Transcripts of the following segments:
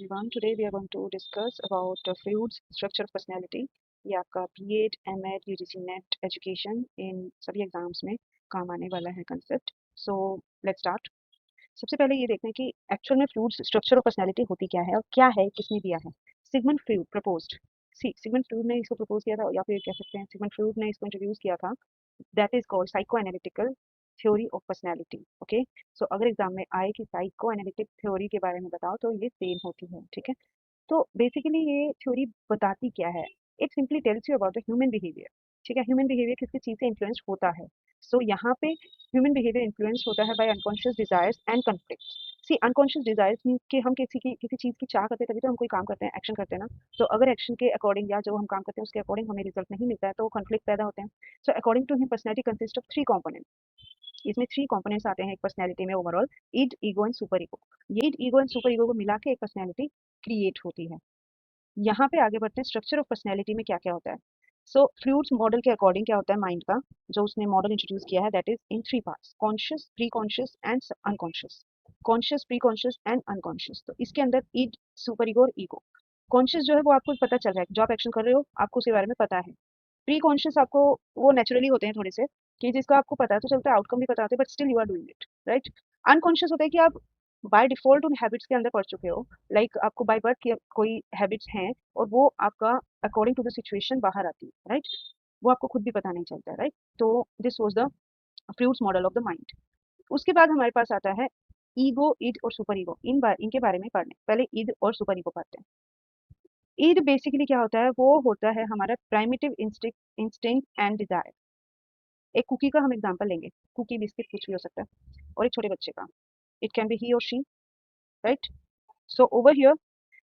everyone. Today we are going to discuss about Freud's structure of personality. ये आपका B.Ed, M.Ed, UGC net education in सभी exams में काम आने वाला है कंसेप्ट. So let's start. सबसे पहले ये देखते हैं कि एक्चुअल में फ्रूड्स स्ट्रक्चर ऑफ पर्सनैलिटी होती क्या है और क्या है, किसने दिया है. Sigmund Freud proposed. Sigmund Freud ने इसको प्रपोज किया था, या फिर कह सकते हैं सिगमंड फ्रूड ने इसको इंट्रोड्यूस किया था. That is called psychoanalytical theory of personality. Okay, so अगर एग्जाम में आए कि साइको एनालिटिक थ्योरी के बारे में बताओ तो ये सेम होती है. ठीक है, तो बेसिकली ये थ्योरी बताती क्या है. It simply tells you about the human behaviour. ठीक है, ह्यूमन बिहेवियर किस किस चीज़ से इन्फ्लुएंस होता है. सो यहाँ पे ह्यूमन बिहेवियर इन्फ्लुएंस होता है by unconscious desires and conflicts. See unconscious desires mean कि हम किसी चीज़ की चाह करते हैं तभी तो हम कोई काम करते हैं, एक्शन करते हैं ना. तो अगर एक्शन के अकॉर्डिंग या जो हम काम करते हैं उसके अकॉर्डिंग हमें रिजल्ट नहीं मिलता है तो कॉन्फ्लिक्ट पैदा होते हैं. So according to him personality consist of 3 component. इसमें 3 कंपोनेंट्स आते हैं एक पर्सनैलिटी में overall. Id, ego and super ego. ये ईगो एंड सुपर ईगो को मिला के एक पर्सनैलिटी क्रिएट होती है. यहाँ पे आगे बढ़ते हैं स्ट्रक्चर ऑफ पर्सनैलिटी में क्या क्या होता है. सो फ्रूड्स मॉडल के अकॉर्डिंग क्या होता है माइंड का, जो उसने मॉडल इंट्रोड्यूस किया है, that is in 3 parts: conscious, pre conscious and unconscious. Conscious, pre conscious and unconscious. तो इसके अंदर ईड, सुपर ईगो और ईगो. कॉन्शियस जो है वो आपको पता चल रहा है, जो आप एक्शन कर रहे हो आपको उसके बारे में पता है. प्री कॉन्शियस आपको वो नेचुरली होते हैं थोड़े से, कि जिसका आपको पता है तो चलता है, आउटकम भी पता होता है, but still you are doing it, right. Unconscious होता है कि आप बाय डिफॉल्ट उन हैबिट्स के अंदर पड़ चुके हो. लाइक आपको बाय बर्थ की कोई हैबिट्स हैं और वो आपका अकॉर्डिंग टू द सिचुएशन बाहर आती है, राइट. वो आपको खुद भी पता नहीं चलता है, राइट. तो this was the fruits model of the mind. उसके बाद हमारे पास आता है ईगो, ईड और सुपर ईगो. इनके बारे में पढ़ने पहले ईद और सुपर ईगो पढ़ते हैं. ईद बेसिकली क्या होता है, वो होता है हमारा प्राइमिटिव इंस्टिंक्ट एंड डिजायर. एक कुकी का हम एग्जांपल लेंगे. कुकी, बिस्किट कुछ भी हो सकता है, और एक छोटे बच्चे का. इट कैन बी ही और she, right. So over here,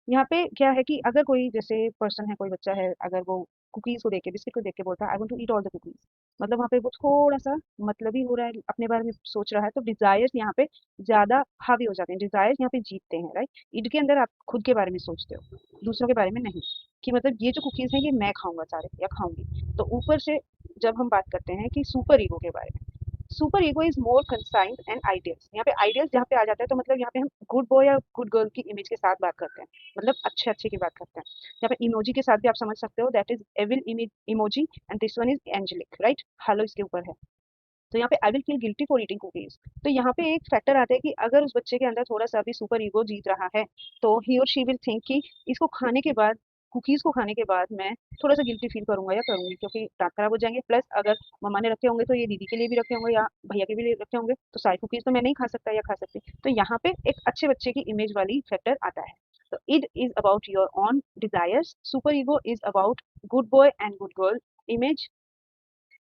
यहाँ पे क्या है कि अगर कोई जैसे पर्सन है, कोई बच्चा है, अगर वो कुकीज को देख के, बिस्किट को देख के बोलता है I want to eat all the cookies, मतलब वहाँ पे वो थोड़ा सा मतलबी हो रहा है, अपने बारे में सोच रहा है, तो डिजायर्स यहाँ पे ज्यादा हावी हो जाते हैं, डिजायर्स यहाँ पे जीतते हैं, राइट. ईद के अंदर आप खुद के बारे में सोचते हो, दूसरों के बारे में नहीं, कि मतलब ये जो कुकीज हैं ये मैं खाऊंगा सारे या खाऊंगी. तो ऊपर से जब हम बात करते हैं कि सुपर ईगो के बारे में, super ego is more concerned and ideals. यहाँ पे आइडियल्स जहाँ पे आ जाता है तो मतलब यहाँ पे हम गुड बॉय या गुड गर्ल की इमेज के साथ बात करते हैं, मतलब अच्छे अच्छे की बात करते हैं. यहाँ पे इमोजी के साथ भी आप समझ सकते हो, that is evil emoji and this one is angelic, right. Halo इसके ऊपर है. तो यहाँ पे I will feel guilty for eating cookies. तो यहाँ पे एक फैक्टर आता है कि अगर उस बच्चे के अंदर थोड़ा सा भी सुपर ईगो जीत रहा है तो ही और शी विल थिंक कि इसको खाने के बाद, कुकीज को खाने के बाद मैं थोड़ा सा गिल्टी फील करूंगा या करूंगी, क्योंकि दांत खराब हो जाएंगे. प्लस अगर मम्मा ने रखे होंगे तो ये दीदी के लिए भी रखे होंगे या भैया के भी लिए रखे होंगे, तो सारी कुकीज तो मैं नहीं खा सकता या खा सकती. तो यहाँ पे एक अच्छे बच्चे की इमेज वाली फैक्टर आता है. तो it is about your own desires, super ego is about good boy and good girl image.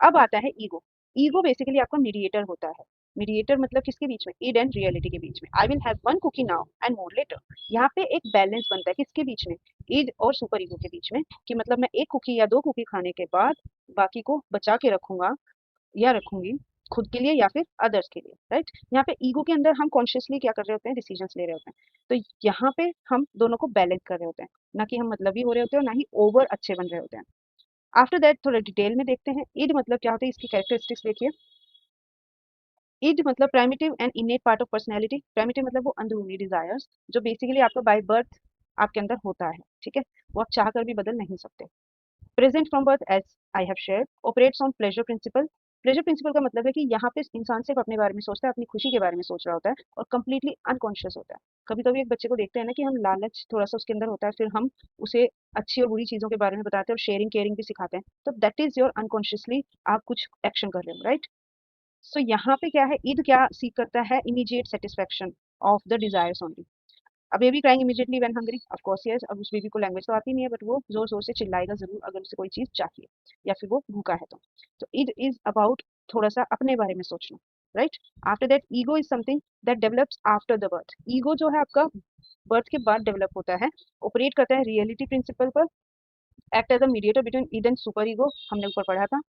अब आता है ईगो. ईगो बेसिकली आपका मीडिएटर होता है. मीडिएटर मतलब किसके बीच में, ईड एंड रियलिटी के बीच में. I will have one cookie now and more later. यहाँ पे एक बैलेंस बनता है किसके बीच में, ईड और सुपर ईगो के बीच में, कि मतलब मैं एक कुकी या 2 कुकी खाने के बाद बाकी को बचा के रखूंगा या रखूंगी खुद के लिए या फिर अदर्स के लिए, राइट. यहाँ पे ईगो के अंदर हम कॉन्शियसली क्या कर रहे होते हैं, डिसीजंस ले रहे होते हैं. तो यहाँ पे हम दोनों को बैलेंस कर रहे होते हैं, ना कि हम मतलबी हो रहे होते हैं और ना ही ओवर अच्छे बन रहे होते हैं. आफ्टर दैट थोड़ा डिटेल में देखते हैं. ईड मतलब क्या होता है, इसकी कैरेक्टरिस्टिक्स देखिए. ईड मतलब primitive and इनेट part of personality. Primitive मतलब वो अंदरूनी डिजायर्स जो बेसिकली आपका बाय बर्थ आपके अंदर होता है, ठीक है, वो आप चाह कर भी बदल नहीं सकते. Present from birth age I have shared, operates on pleasure principle. Pleasure principle का मतलब है कि यहाँ पे इंसान सिर्फ अपने बारे में सोचता है, अपनी खुशी के बारे में सोच रहा होता है और कंप्लीटली अनकॉन्शियस होता है. कभी कभी एक बच्चे को देखते हैं ना कि हम लालच थोड़ा सा उसके अंदर होता है, फिर हम उसे अच्छी और बुरी चीजों के बारे में बताते हैं और शेयरिंग केयरिंग भी सिखाते हैं, तो दैट इज योर अनकॉन्शियसली आप कुछ एक्शन कर रहे हो, राइट. सो यहाँ पे क्या है, ईद क्या सीख करता है, immediate satisfaction of the desires only. अब baby crying immediately when hungry, of course yes. अब उस बेबी को लैंग्वेज तो आती नहीं है, बट वो जोर जोर से चिल्लाएगा जरूर अगर उसे कोई चीज चाहिए या फिर वो भूखा है तो इट इज अबाउट थोड़ा सा अपने बारे में सोचना, right. After that ego is something that develops after the birth. Ego जो है आपका बर्थ के बाद डेवलप होता है, ऑपरेट करता है रियलिटी प्रिंसिपल पर, act as a mediator between id and super ego, हमने ऊपर पढ़ा था.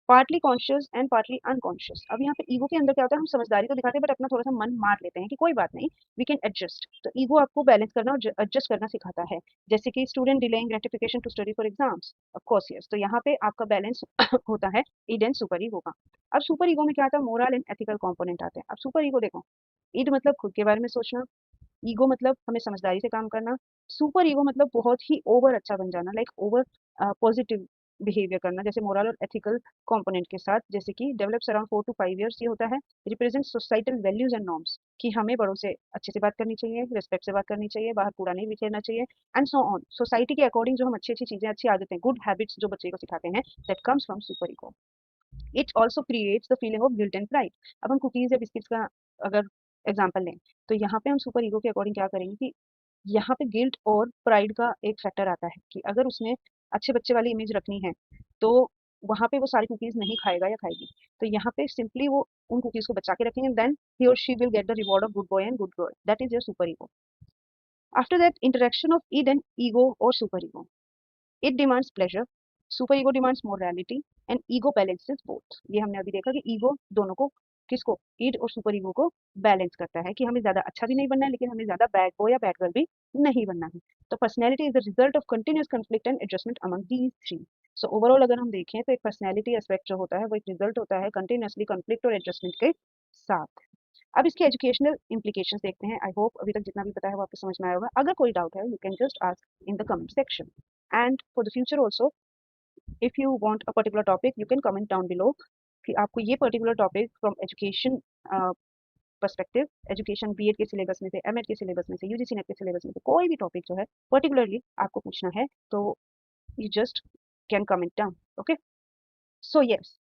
Partly conscious and partly unconscious. अब यहाँ पे ईगो के अंदर क्या होता है, हम समझदारी तो दिखाते हैं बट अपना थोड़ा सा मन मार लेते हैं कि कोई बात नहीं, वी कैन एडजस्ट. तो ईगो आपको बैलेंस करना और एडजस्ट करना सिखाता है. जैसे कि student delaying gratification to study for exams, of course yes. तो यहाँ पे आपका बैलेंस होता है ईड एंड सुपर ईगो का. अब सुपर ईगो में क्या आता है, मोरल एंड एथिकल कंपोनेंट आते हैं. अब सुपर ईगो देखो, ईड मतलब खुद के बारे में सोचना, ईगो मतलब हमें समझदारी से काम करना, सुपर ईगो मतलब बहुत ही ओवर अच्छा बन जाना, लाइक ओवर पॉजिटिव बिहेवियर करना, जैसे मोरल और एथिकल कंपोनेंट के साथ, जैसे कि डेवलप्स अराउंड 4 to 5 years। ये होता है represent societal values and norms, कि हमें बड़ों से अच्छे से बात करनी चाहिए, रिस्पेक्ट से बात करनी चाहिए, बाहर कूड़ा नहीं बिखेरना चाहिए, एंड सो ऑन। सोसाइटी के अकॉर्डिंग जो हम अच्छी अच्छी चीजें, अच्छी आदतें, गुड हैबिट्स जो बच्चे को सिखाते हैं, that comes from super ego. It also creates the feeling of guilt and pride. अब हम कुकीज या बिस्किट्स का अगर एग्जाम्पल लें, तो यहाँ पे हम सुपर ईगो के अकॉर्डिंग क्या करेंगे कि यहाँ पे गिल्ट और प्राइड का एक फैक्टर आता है कि अगर उसने अच्छे बच्चे वाली इमेज रखनी है, तो वहाँ पे वो सारी कुकीज नहीं खाएगा या खाएगी। तो यहाँ पे सिंपली वो उन कुकीज को बचा के रखेंगे, देन ही और she will get the reward of good boy and good girl, that is your super ego. After that interaction of id and ego और super ego, it demands pleasure, super ego demands morality, and ego balances both. ये हमने अभी देखा कि ego दोनों को, किसको, ईड और सुपर ईगो को बैलेंस करता है, कि हमें ज्यादा अच्छा भी नहीं बनना है, लेकिन हमें ज्यादा बैड बॉय या बैड गर्ल भी नहीं बनना है। तो personality is the result of continuous conflict and adjustment among these three. So overall अगर हम देखें तो एक पर्सनैलिटी एस्पेक्ट जो होता है वो एक रिजल्ट होता है कंटिन्यूसली कॉन्फ्लिक्ट और एडजस्टमेंट के साथ। अब इसके एजुकेशनल इम्प्लीकेशंस देखते हैं। आई होप अभी तक जितना भी पता है वो आपको समझ में आया होगा। अगर कोई डाउट है, you can just ask in the comment section, and for the future also, if you want a particular topic, you can comment down below कि आपको ये particular topic from education perspective, education BEd के syllabus में से, MEd के syllabus में से, UGC net के सिलेबस में से कोई भी टॉपिक जो है पर्टिकुलरली आपको पूछना है, तो you just can comment down. Okay, so yes,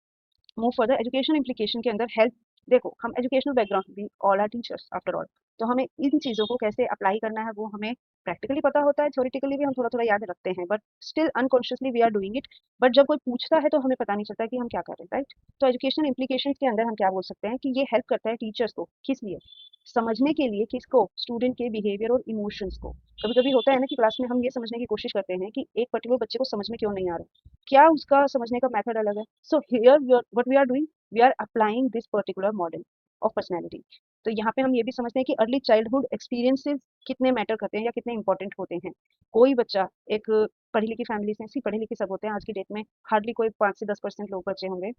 move further. Education implication के अंदर हेल्थ, देखो हम एजुकेशनल बैकग्राउंड भी all are teachers after all, तो हमें इन चीज़ों को कैसे अप्लाई करना है वो हमें प्रैक्टिकली पता होता है, थ्योरेटिकली भी हम थोड़ा थोड़ा याद रखते हैं, but still unconsciously we are doing it. But जब कोई पूछता है तो हमें पता नहीं चलता कि हम क्या कर रहे हैं, राइट। तो एजुकेशनल इम्प्लीकेशन के अंदर हम क्या बोल सकते हैं कि ये हेल्प करता है टीचर्स को, किस लिए, समझने के लिए, किसको, स्टूडेंट के बिहेवियर और इमोशंस को। कभी कभी होता है ना कि क्लास में हम ये समझने की कोशिश करते हैं कि एक पर्टिकुलर बच्चे को समझ में क्यों नहीं आ रहा, क्या उसका समझने का मेथड अलग है। So here what we are doing, we are applying this particular model of personality. तो यहाँ पे हम ये भी समझते हैं कि अर्ली चाइल्डहुड एक्सपीरियंसेस कितने मैटर करते हैं या कितने इंपॉर्टेंट होते हैं। कोई बच्चा एक पढ़ी लिखी फैमिली से, सी पढ़े लिखे सब होते हैं आज की डेट में, हार्डली कोई 5 से 10% लोग बच्चे होंगे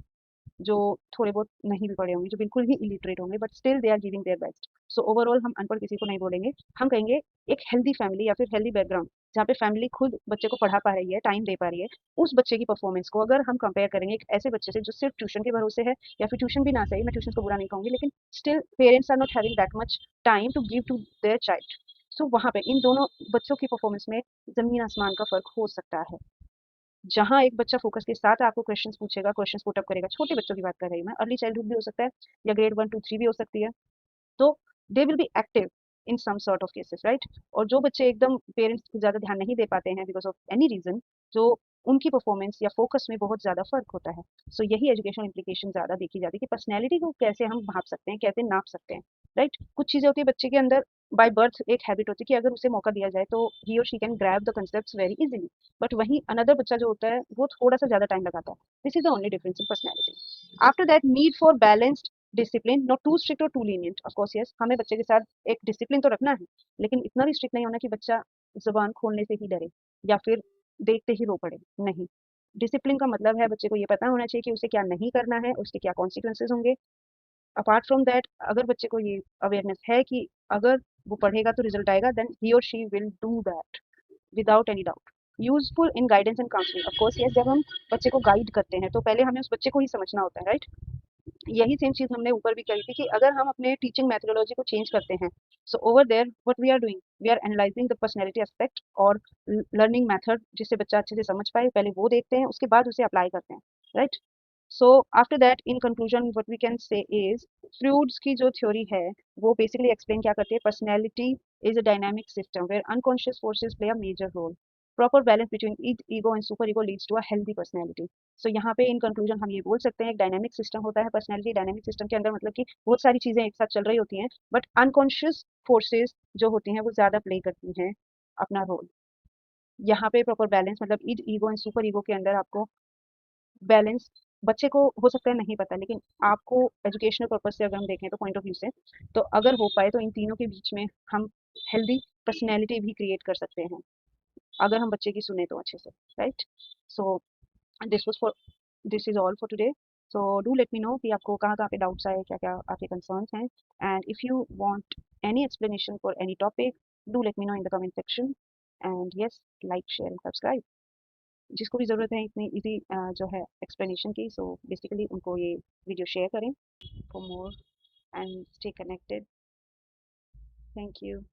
जो थोड़े बहुत नहीं भी पढ़े होंगे, जो बिल्कुल ही इलिटरेट होंगे, but still they are giving their best. So overall हम अनपढ़ किसी को नहीं बोलेंगे, हम कहेंगे एक हेल्दी फैमिली या फिर हेल्दी बैकग्राउंड, जहाँ पे फैमिली खुद बच्चे को पढ़ा पा रही है, टाइम दे पा रही है, उस बच्चे की परफॉर्मेंस को अगर हम कंपेयर करेंगे एक ऐसे बच्चे से जो सिर्फ ट्यूशन के भरोसे है, या फिर ट्यूशन भी ना सही, मैं ट्यूशन को बुरा नहीं कहूंगी, लेकिन still parents are not having that much time to give to their child. So वहाँ पे इन दोनों बच्चों की परफॉर्मेंस में जमीन आसमान का फर्क हो सकता है। जहाँ एक बच्चा फोकस के साथ आपको क्वेश्चंस पूछेगा, क्वेश्चंस पुट अप करेगा, छोटे बच्चों की बात कर रही हूँ मैं, अर्ली चाइल्डहुड भी हो सकता है या ग्रेड 1 2 3 भी हो सकती है, तो they will be active in some sort of cases, right. और जो बच्चे एकदम पेरेंट्स को ज्यादा ध्यान नहीं दे पाते हैं बिकॉज ऑफ एनी रीजन, जो उनकी परफॉर्मेंस या फोकस में बहुत ज्यादा फर्क होता है। सो यही एजुकेशन इम्प्लीकेशन ज्यादा देखी जाती है कि पर्सनैलिटी को कैसे हम भाप सकते हैं, कैसे नाप सकते हैं, राइट। कुछ चीजें होती है बच्चे के अंदर, बाय बर्थ एक हैबिट होती है कि अगर उसे मौका दिया जाए तो ही और she can grab the concept very easily, but वहीं अनदर बच्चा जो होता है वो थोड़ा सा ज्यादा टाइम लगाता है। This is the only difference in personality. After that, need for balanced discipline, not too strict और too lenient. Of course yes, हमें बच्चे के साथ एक डिसिप्लिन तो रखना है, लेकिन इतना भी स्ट्रिक्ट नहीं होना कि बच्चा जुबान खोलने से ही डरे या फिर देखते ही रो पड़े, नहीं। डिसिप्लिन का मतलब है बच्चे को ये पता होना चाहिए कि उसे क्या नहीं करना है, उसके क्या कॉन्सिक्वेंसेज होंगे। अपार्ट फ्रॉम दैट, अगर बच्चे को ये अवेयरनेस है कि अगर वो पढ़ेगा तो रिजल्ट आएगा, देन ही और she will do that without any doubt. Useful in guidance and counselling, of course yes, जब हम बच्चे को गाइड करते हैं तो पहले हमें उस बच्चे को ही समझना होता है, राइट। यही सेम चीज हमने ऊपर भी कही थी कि अगर हम अपने टीचिंग मेथोडोलॉजी को चेंज करते हैं, so over there what we are doing, we are analysing the personality aspect और लर्निंग मेथड, जिससे बच्चा अच्छे से समझ पाए, पहले वो देखते हैं, उसके बाद उसे अप्लाई करते हैं, right. So after that, in conclusion what we can say is, fruits की जो थ्योरी है वो बेसिकली एक्सप्लेन क्या करती है, personality is a dynamic system where unconscious forces play a major role, proper balance between ego and super ego leads to a healthy personality. So यहाँ पे in conclusion हम ये बोल सकते हैं एक डायनामिक सिस्टम होता है पर्सनैलिटी। डायनामिक सिस्टम के अंदर मतलब कि बहुत सारी चीजें एक साथ चल रही होती हैं, बट अनकॉन्शियस फोर्सेस जो होती हैं वो ज्यादा प्ले करती हैं अपना रोल। यहाँ पे प्रॉपर बैलेंस मतलब ईगो एंड सुपर ईगो के अंदर आपको बैलेंस, बच्चे को हो सकता है नहीं पता, लेकिन आपको एजुकेशनल पर्पज से अगर हम देखें तो पॉइंट ऑफ व्यू से, तो अगर हो पाए तो इन तीनों के बीच में हम हेल्दी पर्सनैलिटी भी क्रिएट कर सकते हैं, अगर हम बच्चे की सुने तो अच्छे से, right. So this was for this is all for today. So do let me know कि आपको कहाँ कहाँ पे डाउट्स आए, क्या क्या आपके कंसर्न्स हैं, and if you want any explanation for any topic, do let me know in the comment section. And yes, like, share and subscribe. जिसको भी ज़रूरत है इतनी इजी जो है एक्सप्लेनेशन की, सो बेसिकली उनको ये वीडियो शेयर करें. For more and stay connected. Thank you.